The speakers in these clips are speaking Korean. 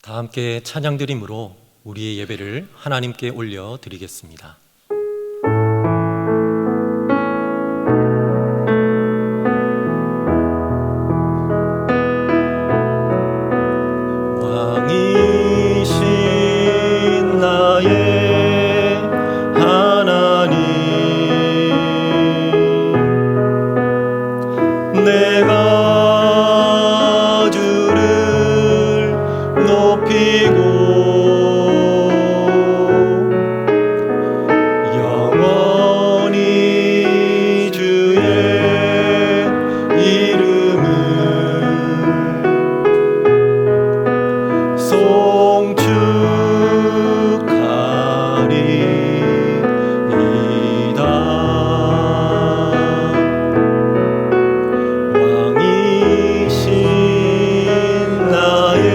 다 함께 찬양 드림으로 우리의 예배를 하나님께 올려드리겠습니다. 왕이신 나의 하나님, 내가 주를 높이고 영원히 주의 이름을 송축하리이다. 왕이신 나의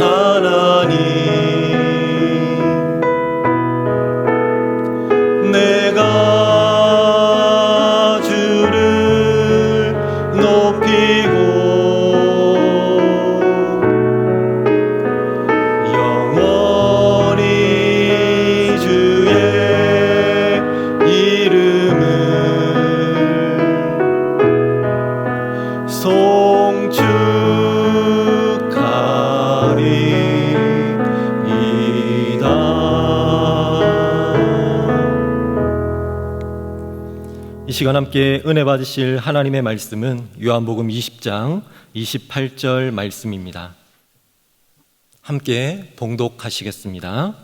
하나님, 내가 주를 높이고 영원히 주의 이름을 송축하리이다. 이 시간 함께 은혜 받으실 하나님의 말씀은 요한복음 20장 28절 말씀입니다. 함께 봉독하시겠습니다.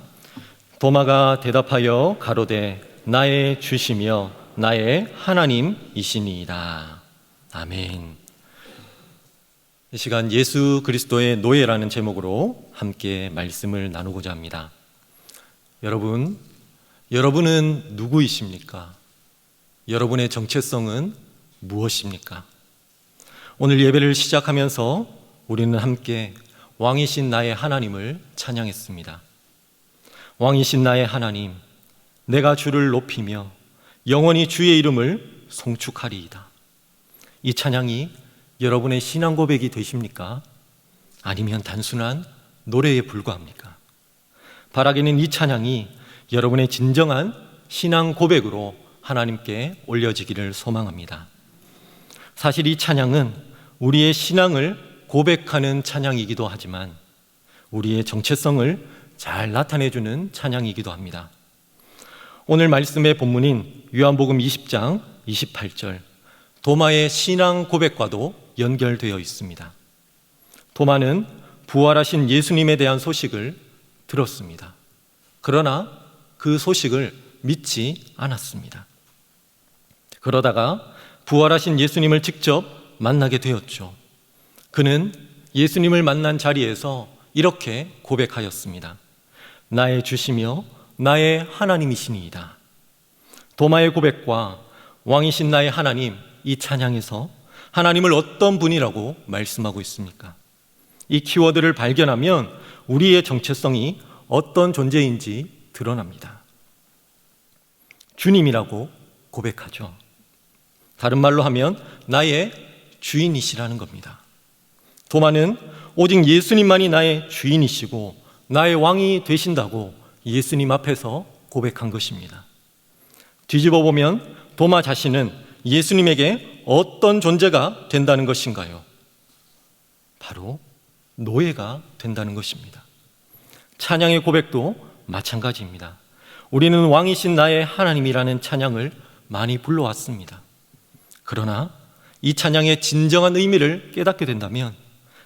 도마가 대답하여 가로되 나의 주시며 나의 하나님이시니이다. 아멘. 이 시간 예수 그리스도의 노예라는 제목으로 함께 말씀을 나누고자 합니다. 여러분은 누구이십니까? 여러분의 정체성은 무엇입니까? 오늘 예배를 시작하면서 우리는 함께 왕이신 나의 하나님을 찬양했습니다. 왕이신 나의 하나님, 내가 주를 높이며 영원히 주의 이름을 송축하리이다. 이 찬양이 여러분의 신앙 고백이 되십니까? 아니면 단순한 노래에 불과합니까? 바라기는 이 찬양이 여러분의 진정한 신앙 고백으로 하나님께 올려지기를 소망합니다. 사실 이 찬양은 우리의 신앙을 고백하는 찬양이기도 하지만 우리의 정체성을 잘 나타내주는 찬양이기도 합니다. 오늘 말씀의 본문인 요한복음 20장 28절, 도마의 신앙 고백과도 연결되어 있습니다. 도마는 부활하신 예수님에 대한 소식을 들었습니다. 그러나 그 소식을 믿지 않았습니다. 그러다가 부활하신 예수님을 직접 만나게 되었죠. 그는 예수님을 만난 자리에서 이렇게 고백하였습니다. 나의 주시며 나의 하나님이시니이다. 도마의 고백과 왕이신 나의 하나님, 이 찬양에서 하나님을 어떤 분이라고 말씀하고 있습니까? 이 키워드를 발견하면 우리의 정체성이 어떤 존재인지 드러납니다. 주님이라고 고백하죠. 다른 말로 하면 나의 주인이시라는 겁니다. 도마는 오직 예수님만이 나의 주인이시고 나의 왕이 되신다고 예수님 앞에서 고백한 것입니다. 뒤집어 보면 도마 자신은 예수님에게 어떤 존재가 된다는 것인가요? 바로 노예가 된다는 것입니다. 찬양의 고백도 마찬가지입니다. 우리는 왕이신 나의 하나님이라는 찬양을 많이 불러왔습니다. 그러나 이 찬양의 진정한 의미를 깨닫게 된다면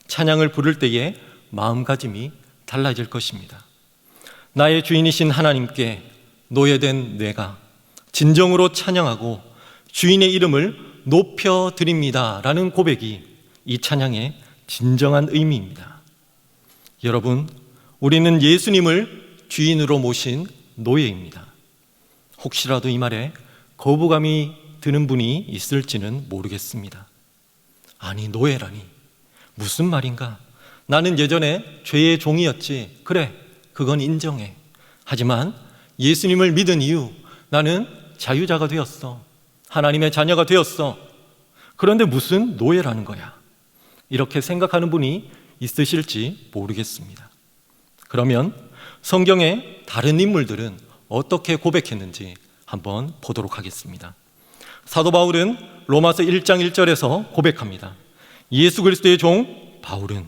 찬양을 부를 때의 마음가짐이 달라질 것입니다. 나의 주인이신 하나님께 노예된 내가 진정으로 찬양하고 주인의 이름을 높여드립니다 라는 고백이 이 찬양의 진정한 의미입니다. 여러분, 우리는 예수님을 주인으로 모신 노예입니다. 혹시라도 이 말에 거부감이 드는 분이 있을지는 모르겠습니다. 아니, 노예라니 무슨 말인가? 나는 예전에 죄의 종이었지. 그래, 그건 인정해. 하지만 예수님을 믿은 이후 나는 자유자가 되었어. 하나님의 자녀가 되었어. 그런데 무슨 노예라는 거야? 이렇게 생각하는 분이 있으실지 모르겠습니다. 그러면 성경의 다른 인물들은 어떻게 고백했는지 한번 보도록 하겠습니다. 사도 바울은 로마서 1장 1절에서 고백합니다. 예수 그리스도의 종 바울은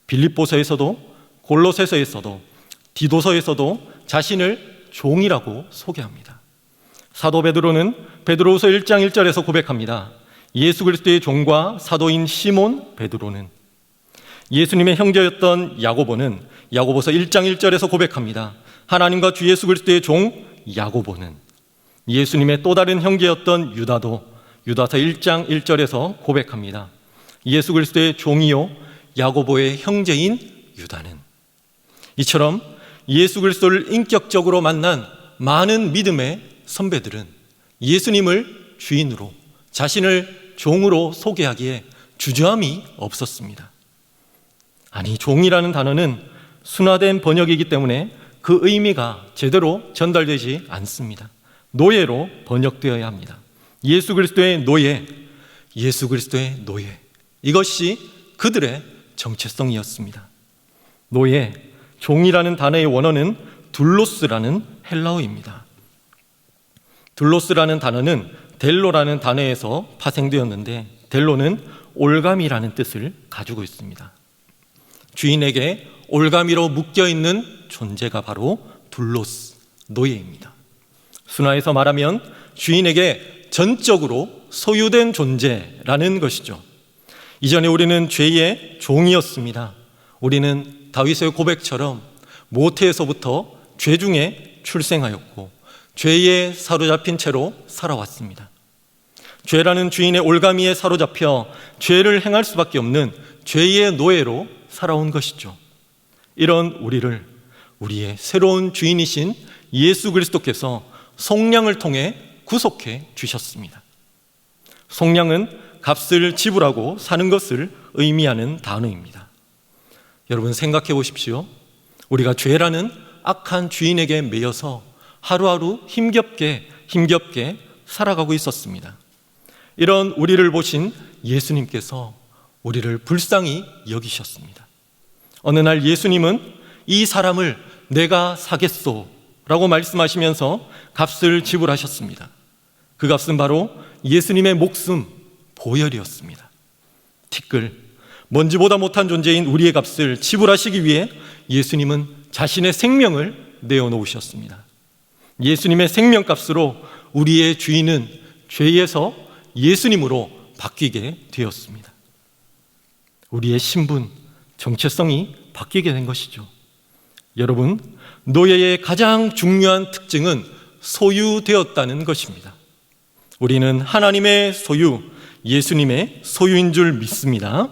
빌립보서에서도 골로새서에서도 디도서에서도 자신을 종이라고 소개합니다. 사도 베드로는 베드로후서 1장 1절에서 고백합니다. 예수 그리스도의 종과 사도인 시몬 베드로는, 예수님의 형제였던 야고보는 야고보서 1장 1절에서 고백합니다. 하나님과 주 예수 그리스도의 종 야고보는, 예수님의 또 다른 형제였던 유다도 유다서 1장 1절에서 고백합니다. 예수 그리스도의 종이요 야고보의 형제인 유다는. 이처럼 예수 그리스도를 인격적으로 만난 많은 믿음의 선배들은 예수님을 주인으로, 자신을 종으로 소개하기에 주저함이 없었습니다. 아니, 종이라는 단어는 순화된 번역이기 때문에 그 의미가 제대로 전달되지 않습니다. 노예로 번역되어야 합니다. 예수 그리스도의 노예, 예수 그리스도의 노예, 이것이 그들의 정체성이었습니다. 노예, 종이라는 단어의 원어는 둘로스라는 헬라어입니다. 둘로스라는 단어는 델로라는 단어에서 파생되었는데, 델로는 올가미라는 뜻을 가지고 있습니다. 주인에게 올가미로 묶여있는 존재가 바로 둘로스, 노예입니다. 순화해서 말하면 주인에게 전적으로 소유된 존재라는 것이죠. 이전에 우리는 죄의 종이었습니다. 우리는 다윗의 고백처럼 모태에서부터 죄 중에 출생하였고 죄에 사로잡힌 채로 살아왔습니다. 죄라는 주인의 올가미에 사로잡혀 죄를 행할 수밖에 없는 죄의 노예로 살아온 것이죠. 이런 우리를 우리의 새로운 주인이신 예수 그리스도께서 속량을 통해 구속해 주셨습니다. 속량은 값을 지불하고 사는 것을 의미하는 단어입니다. 여러분 생각해 보십시오. 우리가 죄라는 악한 주인에게 매여서 하루하루 힘겹게 살아가고 있었습니다. 이런 우리를 보신 예수님께서 우리를 불쌍히 여기셨습니다. 어느 날 예수님은 이 사람을 내가 사겠소 라고 말씀하시면서 값을 지불하셨습니다. 그 값은 바로 예수님의 목숨, 보혈이었습니다. 티끌, 먼지보다 못한 존재인 우리의 값을 지불하시기 위해 예수님은 자신의 생명을 내어놓으셨습니다. 예수님의 생명값으로 우리의 주인은 죄에서 예수님으로 바뀌게 되었습니다. 우리의 신분, 정체성이 바뀌게 된 것이죠. 여러분, 노예의 가장 중요한 특징은 소유되었다는 것입니다. 우리는 하나님의 소유, 예수님의 소유인 줄 믿습니다.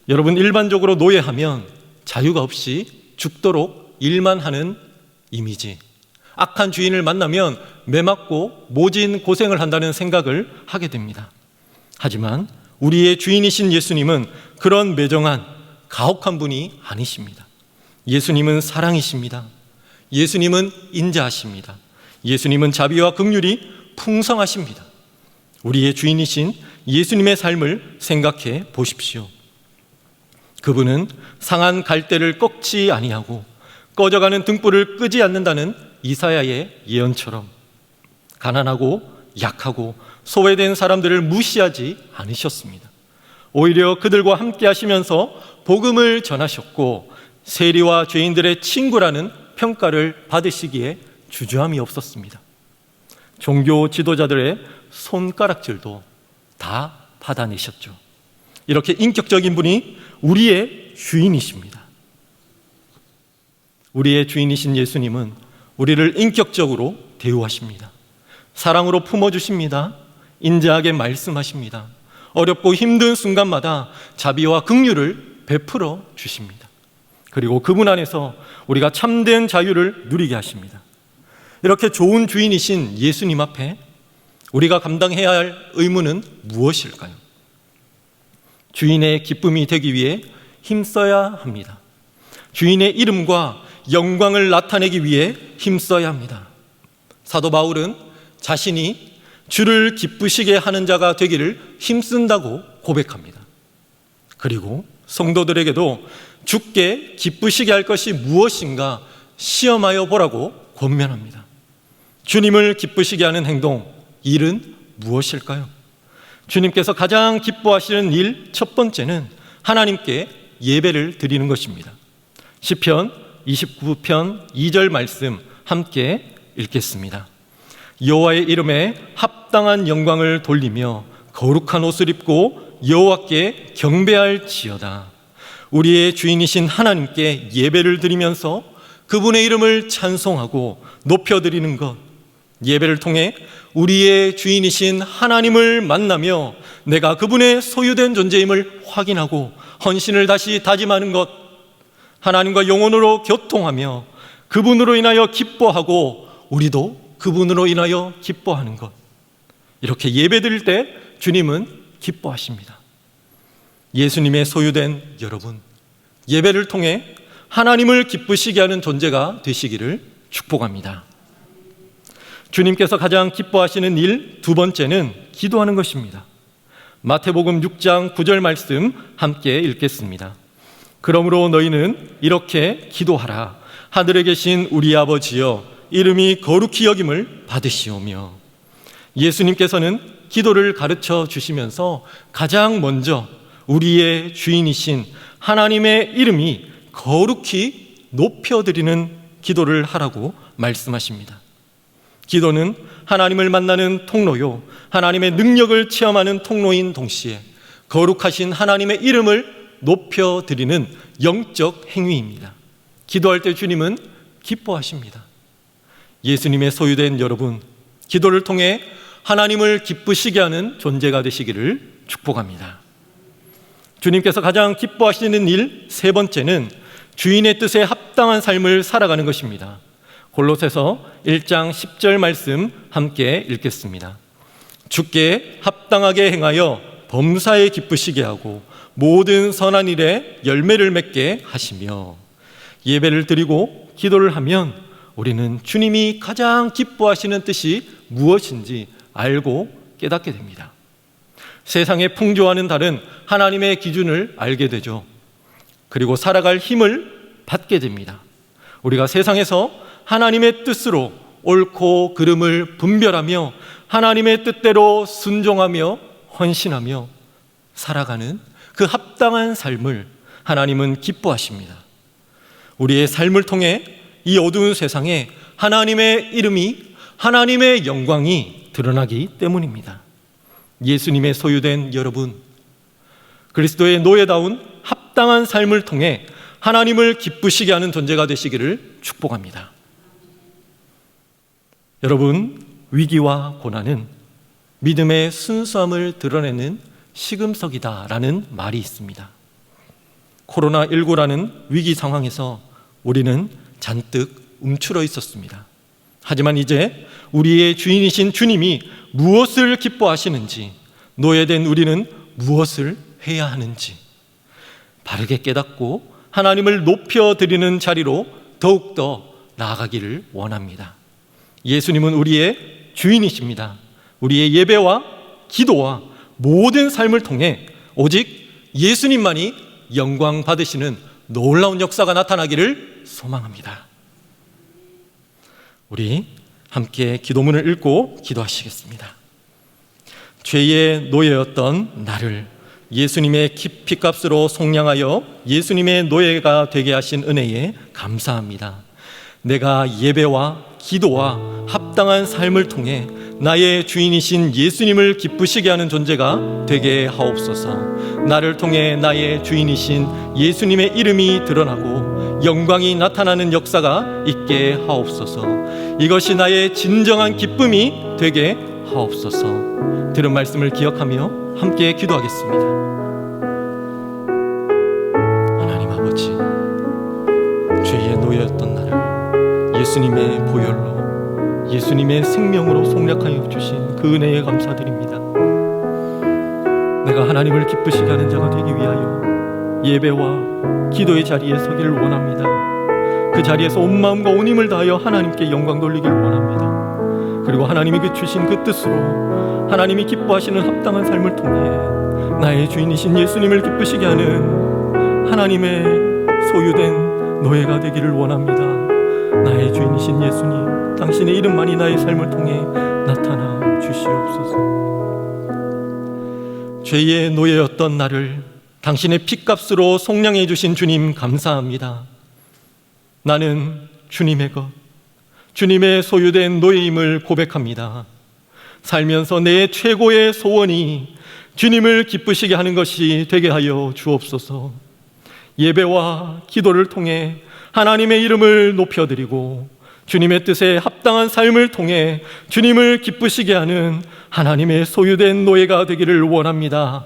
여러분, 일반적으로 노예하면 자유가 없이 죽도록 일만 하는 이미지, 악한 주인을 만나면 매맞고 모진 고생을 한다는 생각을 하게 됩니다. 하지만 우리의 주인이신 예수님은 그런 매정한, 가혹한 분이 아니십니다. 예수님은 사랑이십니다. 예수님은 인자하십니다. 예수님은 자비와 긍휼이 풍성하십니다. 우리의 주인이신 예수님의 삶을 생각해 보십시오. 그분은 상한 갈대를 꺾지 아니하고 꺼져가는 등불을 끄지 않는다는 이사야의 예언처럼 가난하고 약하고 소외된 사람들을 무시하지 않으셨습니다. 오히려 그들과 함께 하시면서 복음을 전하셨고 세리와 죄인들의 친구라는 평가를 받으시기에 주저함이 없었습니다. 종교 지도자들의 손가락질도 다 받아내셨죠. 이렇게 인격적인 분이 우리의 주인이십니다. 우리의 주인이신 예수님은 우리를 인격적으로 대우하십니다. 사랑으로 품어주십니다. 인자하게 말씀하십니다. 어렵고 힘든 순간마다 자비와 긍휼을 베풀어 주십니다. 그리고 그분 안에서 우리가 참된 자유를 누리게 하십니다. 이렇게 좋은 주인이신 예수님 앞에 우리가 감당해야 할 의무는 무엇일까요? 주인의 기쁨이 되기 위해 힘써야 합니다. 주인의 이름과 영광을 나타내기 위해 힘써야 합니다. 사도 바울은 자신이 주를 기쁘시게 하는 자가 되기를 힘쓴다고 고백합니다. 그리고 성도들에게도 주께 기쁘시게 할 것이 무엇인가 시험하여 보라고 권면합니다. 주님을 기쁘시게 하는 행동, 일은 무엇일까요? 주님께서 가장 기뻐하시는 일 첫 번째는 하나님께 예배를 드리는 것입니다. 시편 29편 2절 말씀 함께 읽겠습니다. 여호와의 이름에 합당한 영광을 돌리며 거룩한 옷을 입고 여호와께 경배할지어다. 우리의 주인이신 하나님께 예배를 드리면서 그분의 이름을 찬송하고 높여드리는 것, 예배를 통해 우리의 주인이신 하나님을 만나며 내가 그분의 소유된 존재임을 확인하고 헌신을 다시 다짐하는 것, 하나님과 영혼으로 교통하며 그분으로 인하여 기뻐하고 우리도 그분으로 인하여 기뻐하는 것, 이렇게 예배드릴 때 주님은 기뻐하십니다. 예수님의 소유된 여러분, 예배를 통해 하나님을 기쁘시게 하는 존재가 되시기를 축복합니다. 주님께서 가장 기뻐하시는 일 두 번째는 기도하는 것입니다. 마태복음 6장 9절 말씀 함께 읽겠습니다. 그러므로 너희는 이렇게 기도하라. 하늘에 계신 우리 아버지여, 이름이 거룩히 여김을 받으시오며. 예수님께서는 기도를 가르쳐 주시면서 가장 먼저 우리의 주인이신 하나님의 이름이 거룩히 높여드리는 기도를 하라고 말씀하십니다. 기도는 하나님을 만나는 통로요, 하나님의 능력을 체험하는 통로인 동시에 거룩하신 하나님의 이름을 높여드리는 영적 행위입니다. 기도할 때 주님은 기뻐하십니다. 예수님의 소유된 여러분, 기도를 통해 하나님을 기쁘시게 하는 존재가 되시기를 축복합니다. 주님께서 가장 기뻐하시는 일 세 번째는 주인의 뜻에 합당한 삶을 살아가는 것입니다. 골로새서 1장 10절 말씀 함께 읽겠습니다. 주께 합당하게 행하여 범사에 기쁘시게 하고 모든 선한 일에 열매를 맺게 하시며. 예배를 드리고 기도를 하면 우리는 주님이 가장 기뻐하시는 뜻이 무엇인지 알고 깨닫게 됩니다. 세상에 풍조하는 다른 하나님의 기준을 알게 되죠. 그리고 살아갈 힘을 받게 됩니다. 우리가 세상에서 하나님의 뜻으로 옳고 그름을 분별하며 하나님의 뜻대로 순종하며 헌신하며 살아가는 그 합당한 삶을 하나님은 기뻐하십니다. 우리의 삶을 통해 이 어두운 세상에 하나님의 이름이, 하나님의 영광이 드러나기 때문입니다. 예수님의 소유된 여러분, 그리스도의 노예다운 합당한 삶을 통해 하나님을 기쁘시게 하는 존재가 되시기를 축복합니다. 여러분, 위기와 고난은 믿음의 순수함을 드러내는 시금석이다라는 말이 있습니다. 코로나19라는 위기 상황에서 우리는 잔뜩 움츠러 있었습니다. 하지만 이제 우리의 주인이신 주님이 무엇을 기뻐하시는지, 노예된 우리는 무엇을 해야 하는지 바르게 깨닫고 하나님을 높여드리는 자리로 더욱더 나아가기를 원합니다. 예수님은 우리의 주인이십니다. 우리의 예배와 기도와 모든 삶을 통해 오직 예수님만이 영광 받으시는 놀라운 역사가 나타나기를 소망합니다. 우리 함께 기도문을 읽고 기도하시겠습니다. 죄의 노예였던 나를 예수님의 피값으로 속량하여 예수님의 노예가 되게 하신 은혜에 감사합니다. 내가 예배와 기도와 합당한 삶을 통해 나의 주인이신 예수님을 기쁘시게 하는 존재가 되게 하옵소서. 나를 통해 나의 주인이신 예수님의 이름이 드러나고 영광이 나타나는 역사가 있게 하옵소서. 이것이 나의 진정한 기쁨이 되게 하옵소서. 들은 말씀을 기억하며 함께 기도하겠습니다. 하나님 아버지, 죄의 노예였던 나를 예수님의 보혈로, 예수님의 생명으로 속량하여 주신 그 은혜에 감사드립니다. 내가 하나님을 기쁘시게 하는 자가 되기 위하여 예배와 기도의 자리에 서기를 원합니다. 그 자리에서 온 마음과 온 힘을 다하여 하나님께 영광 돌리기를 원합니다. 그리고 하나님이 주신 그 뜻으로 하나님이 기뻐하시는 합당한 삶을 통해 나의 주인이신 예수님을 기쁘시게 하는 하나님의 소유된 노예가 되기를 원합니다. 나의 주인이신 예수님, 당신의 이름만이 나의 삶을 통해 나타나 주시옵소서. 죄의 노예였던 나를 당신의 핏값으로 속량해 주신 주님 감사합니다. 나는 주님의 것, 주님의 소유된 노예임을 고백합니다. 살면서 내 최고의 소원이 주님을 기쁘시게 하는 것이 되게 하여 주옵소서. 예배와 기도를 통해 하나님의 이름을 높여드리고 주님의 뜻에 합당한 삶을 통해 주님을 기쁘시게 하는 하나님의 소유된 노예가 되기를 원합니다.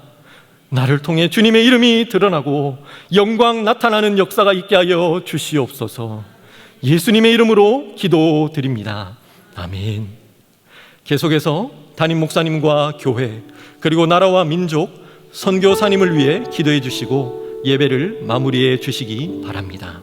나를 통해 주님의 이름이 드러나고 영광 나타나는 역사가 있게 하여 주시옵소서. 예수님의 이름으로 기도드립니다. 아멘. 계속해서 담임 목사님과 교회 그리고 나라와 민족 선교사님을 위해 기도해 주시고 예배를 마무리해 주시기 바랍니다.